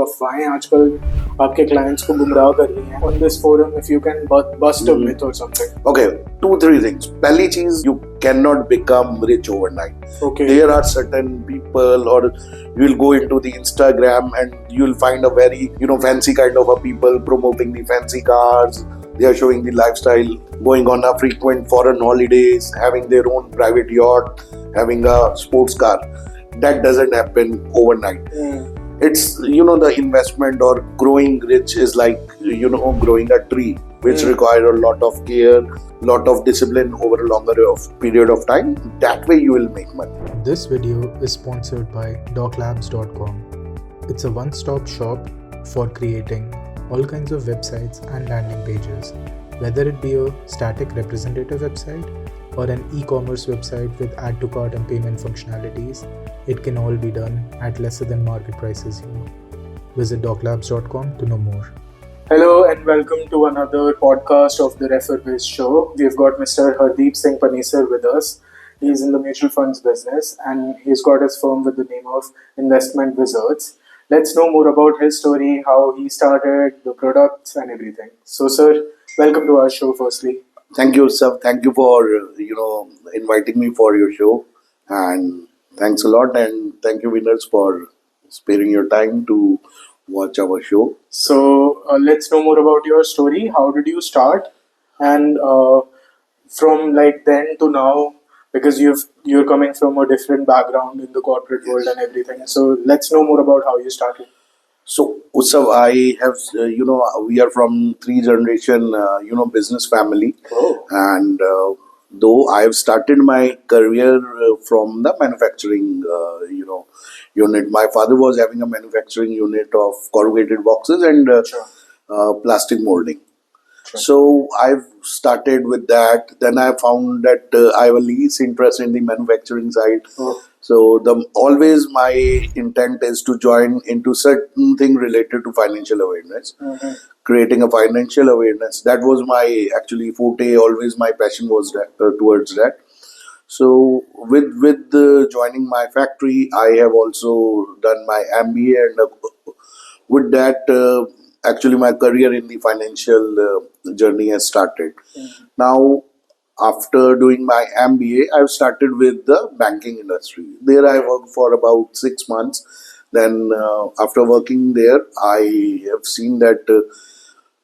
अफवाहें आजकल आपके क्लाइंट्स को गुमराह कर रही हैं. On this forum, if you can bust a myth or something. Okay, 2-3 things. पहली चीज, you cannot become rich overnight. Okay. There are certain people, or you will go into the Instagram and you will find a very fancy kind of a people promoting the fancy cars. They are showing the lifestyle, going on a frequent foreign holidays, having their own private yacht, having a sports car. That doesn't happen overnight. It's the investment or growing rich is like growing a tree, which require a lot of care, lot of discipline over a longer period of time. That way you will make money. This video is sponsored by doclabs.com. It's a one-stop shop for creating all kinds of websites and landing pages, whether it be a static representative website or an e-commerce website with add to cart and payment functionalities. It can all be done at lesser than market prices here. Visit doclabs.com to know more. Hello and welcome to another podcast of the Refer Biz Show. We've got Mr. Hardeep Singh Panesar with us. He's in the mutual funds business and he's got his firm with the name of Investment Wizards. Let's know more about his story, how he started, the products and everything. So sir, welcome to our show firstly. Thank you, sir. Thank you for inviting me for your show, and thanks a lot, and thank you winners for sparing your time to watch our show. So let's know more about your story. How did you start? And from like then to now, because you're coming from a different background in the corporate world and everything. So let's know more about how you started. So, Utsav, I have, we are from 3 generation, business family. Oh. And though I have started my career from the manufacturing, unit. My father was having a manufacturing unit of corrugated boxes and plastic molding. Sure. So I've started with that. Then I found that I have a least interest in the manufacturing side. Oh. So always my intent is to join into certain thing related to financial awareness, creating a financial awareness. That was my actually forte. Always my passion was towards that. So with joining my factory, I have also done my MBA, and with that, actually my career in the financial journey has started. Now, after doing my MBA, I've started with the banking industry. There I worked for about 6 months. Then after working there, I have seen that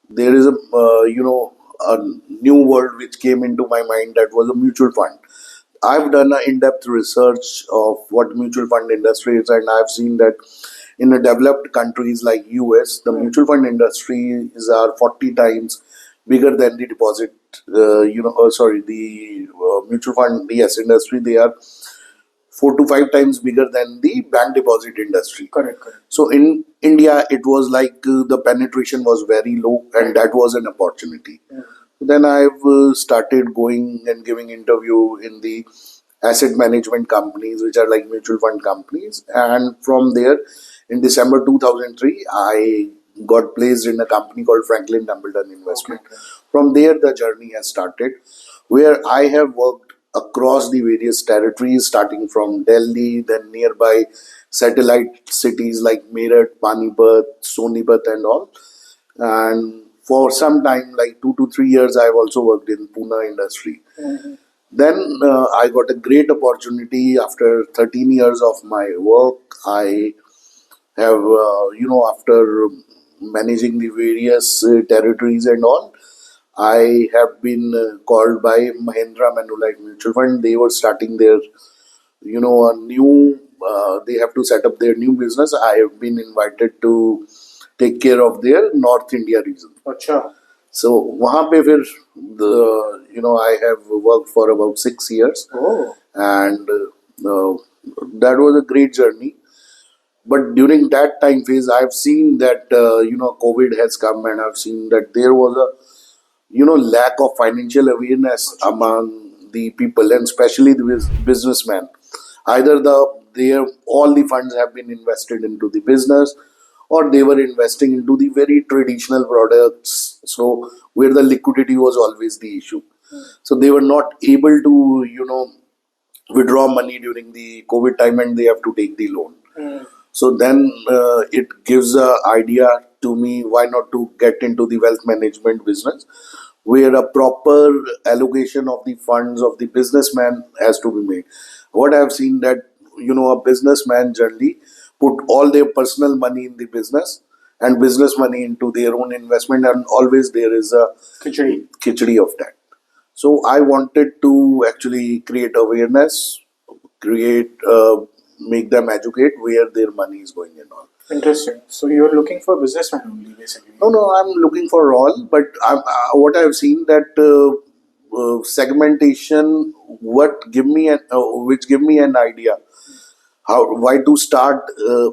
there is a new world which came into my mind, that was a mutual fund. I've done an in-depth research of what mutual fund industry is, and I've seen that in the developed countries like US, the mutual fund industries are 40 times bigger than the deposit, the mutual fund, yes, industry. They are 4 to 5 times bigger than the bank deposit industry. Correct. So in India, it was like the penetration was very low, and that was an opportunity. Then I've started going and giving interview in the asset management companies, which are like mutual fund companies. And from there, in December 2003, I got placed in a company called Franklin Templeton Investment. Okay. From there, the journey has started, where I have worked across the various territories, starting from Delhi, then nearby satellite cities like Meerut, Panipat, Sonipat and all. And for some time, like 2 to 3 years, I've also worked in Pune industry. Then I got a great opportunity after 13 years of my work. I have, after managing the various territories and all, I have been called by Mahindra Manulife Mutual Fund. They were starting their, a new, they have to set up their new business. I have been invited to take care of their North India region. Achha. So, वहाँ पे फिर I have worked for about 6 years. Oh. And that was a great journey. But during that time phase, I've seen that COVID has come, and I've seen that there was a lack of financial awareness among the people, and especially the businessmen. Either all the funds have been invested into the business, or they were investing into the very traditional products, so where the liquidity was always the issue. So they were not able to withdraw money during the COVID time, and they have to take the loan. So then it gives a idea to me why not to get into the wealth management business, where a proper allocation of the funds of the businessman has to be made. What I've seen that a businessman generally put all their personal money in the business and business money into their own investment, and always there is a khichdi of that. So I wanted to actually create awareness, create, make them educate where their money is going and all. Interesting. So you're looking for businessmen only, basically. No, I'm looking for all, but what I've seen that segmentation, which give me an idea how why to start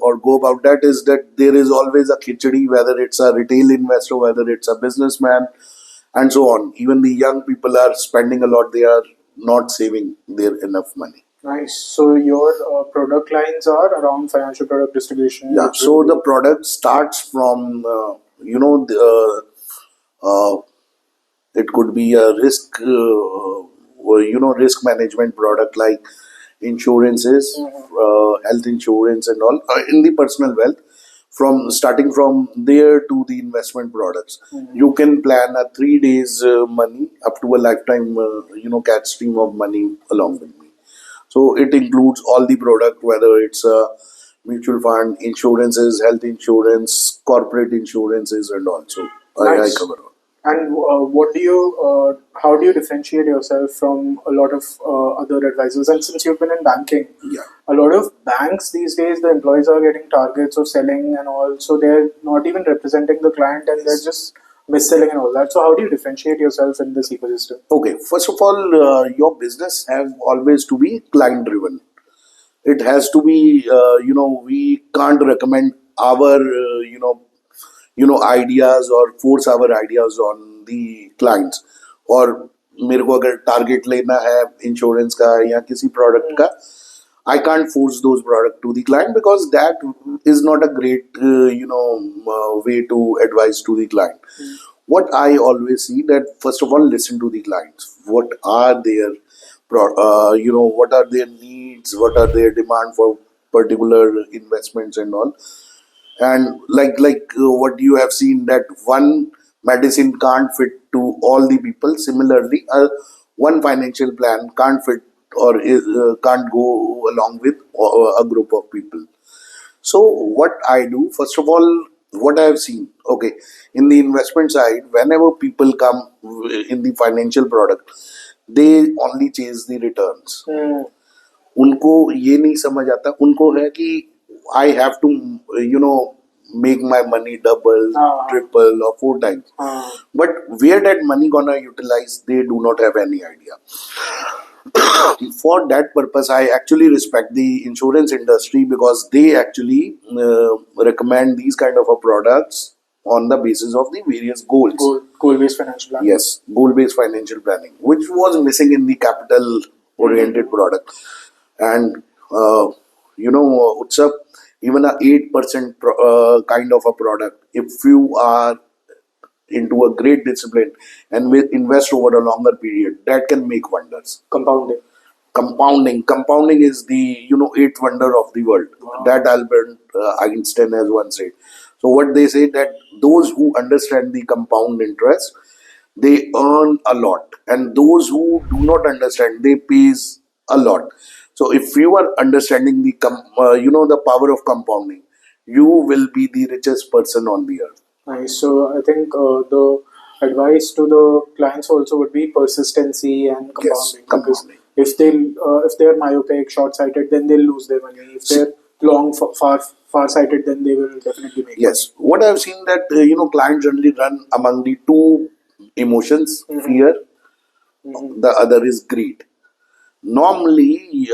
or go about that is that there is always a khichdi, whether it's a retail investor, whether it's a businessman, and so on. Even the young people are spending a lot; they are not saving their enough money. Nice. So your product lines are around financial product distribution. Yeah. which So will the be- product starts from it could be a risk management product like insurances, health insurance, and all in the personal wealth. From starting from there to the investment products, you can plan a 3 days money up to a lifetime, cash stream of money along with me. So it includes all the product, whether it's a mutual fund, insurances, health insurance, corporate insurances, and also I Nice. cover all. And how do you differentiate yourself from a lot of other advisors? And since you've been in banking, Yeah. a lot of banks these days, the employees are getting targets of selling and all, so they're not even representing the client and they're just mis-selling and all that. So how do you differentiate yourself in this ecosystem? Okay. First of all, your business have always to be client driven. It has to be, we can't recommend our, ideas or force our ideas on the clients. और मेरे को अगर target लेना है insurance का या किसी product का, I can't force those product to the client because that is not a great, way to advise to the client. What I always see that first of all, listen to the clients. What are their, what are their needs? What are their demand for particular investments and all? And what you have seen that one medicine can't fit to all the people. Similarly, one financial plan can't fit or can't go along with a group of people. So what I do, first of all, what I have seen, okay, in the investment side, whenever people come in the financial product, they only chase the returns. उनको ये नहीं समझ आता, उनको है कि I have to make my money double, triple, or 4 times. But where that money gonna utilize, they do not have any idea. For that purpose, I actually respect the insurance industry because they actually recommend these kind of products on the basis of the various goals. Goal-based financial planning. Yes, goal-based financial planning, which was missing in the capital-oriented product. And Utsav, even a 8% kind of a product, if you are into a great discipline and will invest over a longer period, that can make wonders. Compounding is the eighth wonder of the world. That Albert Einstein has once said. So what they say that those who understand the compound interest, they earn a lot, and those who do not understand, they pays a lot. So if you are understanding the the power of compounding, you will be the richest person on the earth. Nice. So I think the advice to the clients also would be persistency and compounding. Yes, compounding. Because if they're myopic, short-sighted, then they'll lose their money. If they're far-sighted, then they will definitely make Yes. What I've seen that clients generally run among the two emotions, fear. The other is greed. Normally,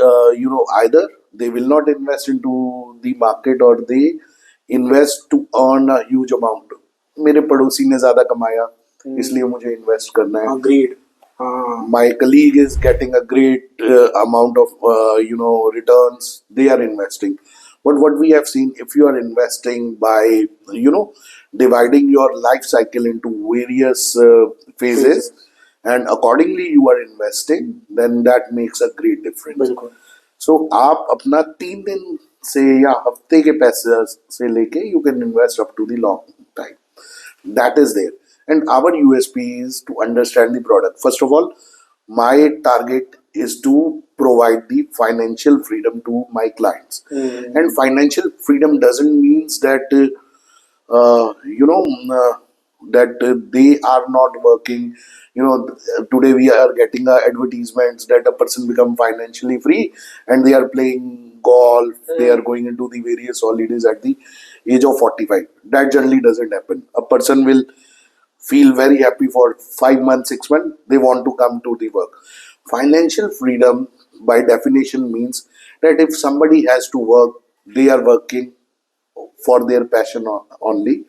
either they will not invest into the market or they invest to earn a huge amount. मेरे पड़ोसी ने ज्यादा कमाया, इसलिए मुझे invest करना है. Greed. My colleague is getting a great amount of returns. They are investing. But what we have seen, if you are investing by dividing your life cycle into various phases, and accordingly you are investing, then that makes a great difference. बिल्कुल. So आप अपना 3 दिन से या हफ्ते के पैसे से लेके you can invest up to the long time. That is there. And our USP is to understand the product. First of all, my target is to provide the financial freedom to my clients. And financial freedom doesn't means that you know that they are not working. Today we are getting advertisements that a person become financially free and they are playing golf, they are going into the various holidays at the age of 45. That generally doesn't happen. A person will feel very happy for 5 months, 6 months, they want to come to the work. Financial freedom, by definition, means that if somebody has to work, they are working for their passion only.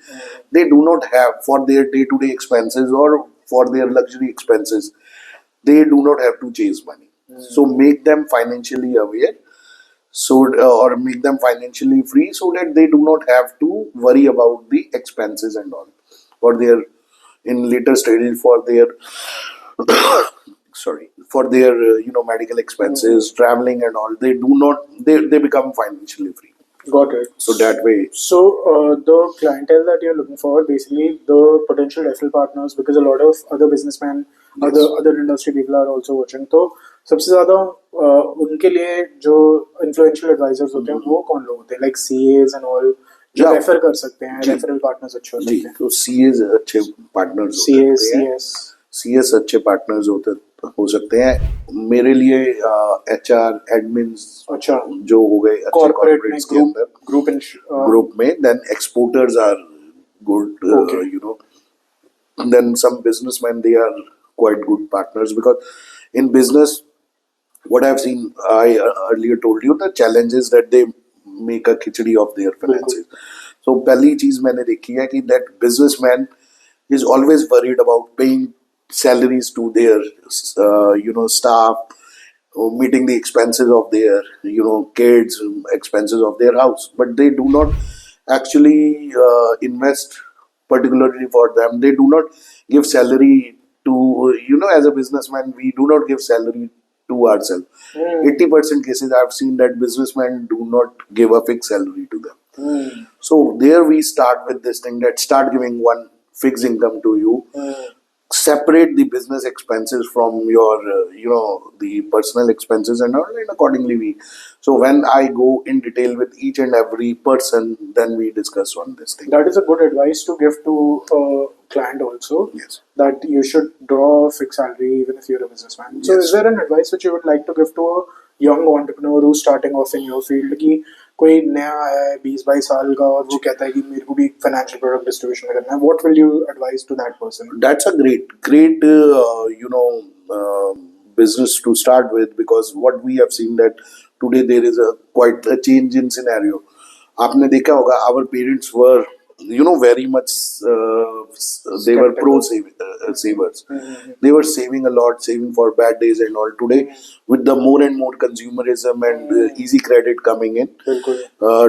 They do not have for their day to day expenses or for their luxury expenses. They do not have to chase money. So make them financially aware, or make them financially free, so that they do not have to worry about the expenses and all for their in later stages for their for their medical expenses, traveling and all. They do not they become financially free. Got it. So that way, So the clientele that you're looking for, basically the potential referral partners, because a lot of other businessmen, other industry people are also watching. तो सबसे ज़्यादा उनके लिए जो influential advisors होते हैं वो कौन लोग होते हैं, like CAs and all, जो Yeah. रेफर कर सकते हैं, referral partners अच्छे हो जी, सकते हैं. तो CAs अच्छे पार्टनर्स CAs, होते हैं, CS. CS अच्छे पार्टनर्स हो सकते हैं. मेरे लिए HR एडमिन्स अच्छा. जो हो गए अच्छे Corporate में corporates के अंदर group में, then exporters are good. Okay. And then some businessmen, they are quite good partners, because in business, what I've seen, I earlier told you, the challenge is that they make a khichdi of their finances. So पहली चीज मैंने देखी है कि that businessman is always worried about paying salaries to their staff, meeting the expenses of their kids, expenses of their house, but they do not actually invest particularly for them. They do not give salary to, as a businessman, we do not give salary to ourselves. 80% cases I've seen that businessmen do not give a fixed salary to them. So there we start with this thing, that start giving one fixed income to you. Separate the business expenses from your the personal expenses and all, and accordingly so when I go in detail with each and every person, then we discuss on this thing. That is a good advice to give to a client also. Yes. That you should draw a fixed salary even if you're a businessman. So Yes. is there an advice which you would like to give to a young entrepreneur who's starting off in your field, कि कोई नया है 20-22 साल का और वो कहता है कि मेरे को भी financial product distribution में करना है, what will you advise to that person? That's a great business to start with, because what we have seen that today there is a quite a change in scenario. आपने देखा होगा, our parents were very much they were pro savers. They were saving a lot, saving for bad days and all. Today, with the more and more consumerism and easy credit coming in,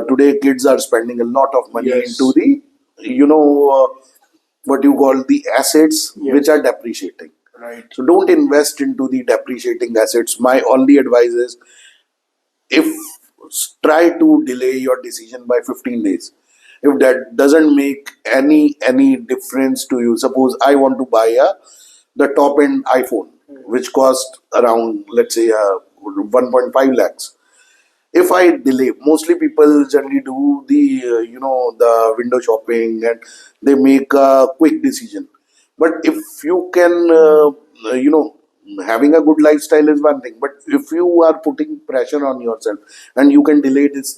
today kids are spending a lot of money into the what you call the assets which are depreciating. Right. So don't invest into the depreciating assets. My only advice is, if try to delay your decision by 15 days. If that doesn't make any difference to you, suppose I want to buy the top end iPhone, which cost around, let's say, 1.5 lakhs. If I delay, mostly people generally do the the window shopping and they make a quick decision. But if you can having a good lifestyle is one thing, but if you are putting pressure on yourself and you can delay this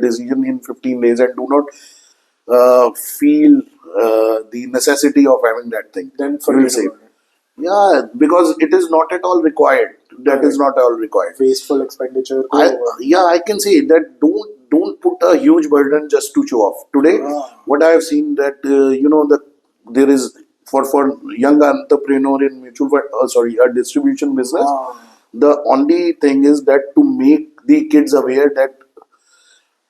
decision in 15 days and do not feel the necessity of having that thing, Then you will forget save. about it. Yeah, because it is not at all required. That is not at all required. Wasteful expenditure. Go over. I can say that don't put a huge burden just to show off. Today, what I have seen that there is for young entrepreneur in mutual fund, a distribution business. The only thing is that to make the kids aware that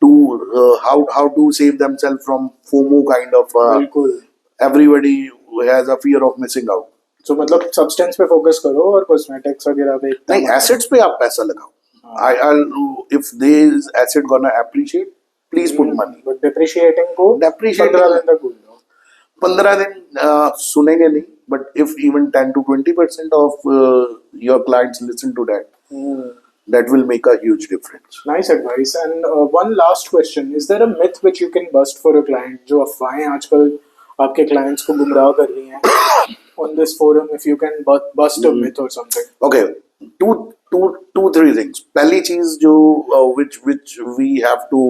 to how to save themselves from FOMO kind of. बिल्कुल. Everybody has a fear of missing out. So मतलब substance पे focus करो और cosmetics वगैरह पे नहीं, assets पे आप पैसा लगाओ. I'll if this asset gonna appreciate, please put money. But depreciating को Depreciating 15 दिन तक भूल जाओ. 15 दिन सुनेंगे नहीं, but if even 10 to 20% of your clients listen to that, that will make a huge difference. Nice advice. And one last question: is there a myth which you can bust for a client? जो अफवाहें आजकल आपके clients को गुमराह कर रही हैं on this forum, if you can bust a myth or something. Okay, two, three things. पहली चीज जो which we have to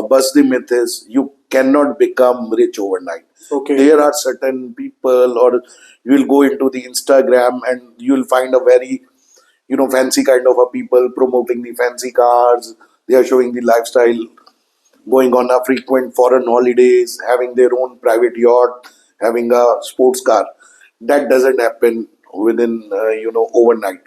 bust the myth is you cannot become rich overnight. Okay. There are certain people, or you will go into the Instagram and you will find a very fancy kind of a people promoting the fancy cars. They are showing the lifestyle, going on a frequent foreign holidays, having their own private yacht, having a sports car. That doesn't happen within overnight.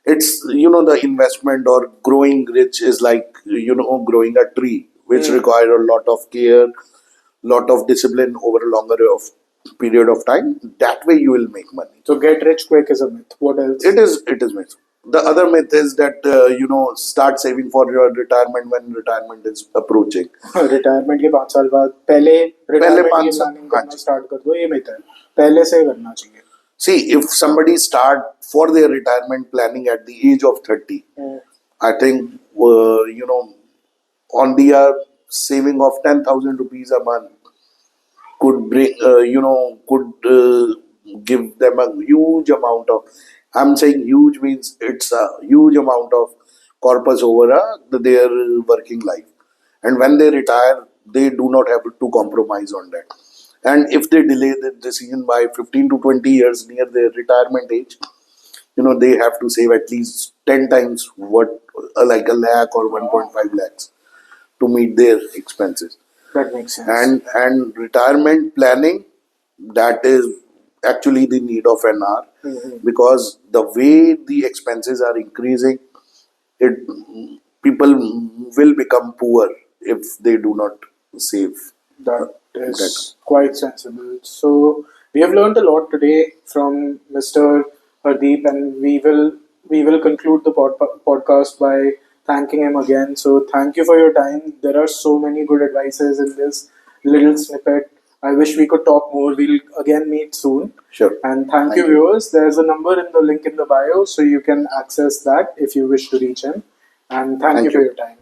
It's the investment or growing rich is like growing a tree, which require a lot of care, lot of discipline over a longer period of time. That way you will make money. So get rich quick is a myth. What else? It is myth. The other myth is that start saving for your retirement when retirement is approaching. Retirement के 5 साल बाद पहले retirement की 5 साल, planning करना start कर दो, ये myth है. पहले से करना चाहिए. See, if somebody start for their retirement planning at the age of 30, I think on the saving of 10,000 rupees a month could bring give them a huge amount of. I'm saying huge means it's a huge amount of corpus over their working life, and when they retire, they do not have to compromise on that. And if they delay the decision by 15 to 20 years near their retirement age, they have to save at least 10 times what, like a lakh or 1.5 lakhs to meet their expenses. That makes sense. And retirement planning, that is actually the need of an hour, because the way the expenses are increasing, people will become poor if they do not save. That is quite sensible. So we have learned a lot today from Mr. Hardeep, and we will conclude the podcast by thanking him again. So thank you for your time. There are so many good advices in this little snippet. I wish we could talk more. We'll again meet soon. Sure. And thank you, viewers. There's a number in the link in the bio, so you can access that if you wish to reach him. And thank you for your time.